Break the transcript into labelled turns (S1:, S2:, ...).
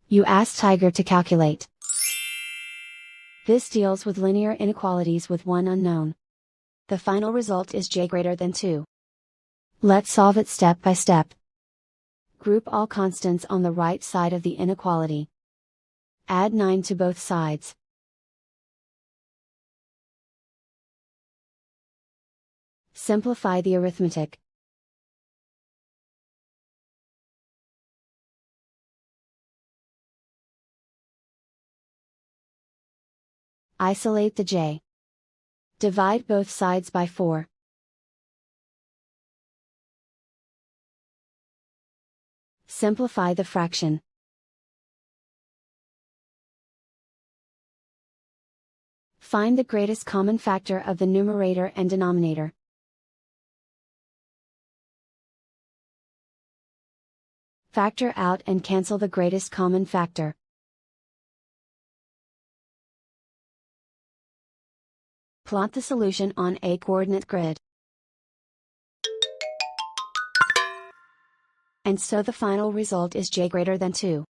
S1: You ask Tiger to calculate. This deals with linear inequalities with one unknown. The final result is j greater than 2. Let's solve it step by step. Group all constants on the right side of the inequality. Add 9 to both sides. Simplify the arithmetic. Isolate the j. Divide both sides by 4. Simplify the fraction. Find the greatest common factor of the numerator and denominator. Factor out and cancel the greatest common factor. Plot the solution on a coordinate grid. And so the final result is j greater than 2.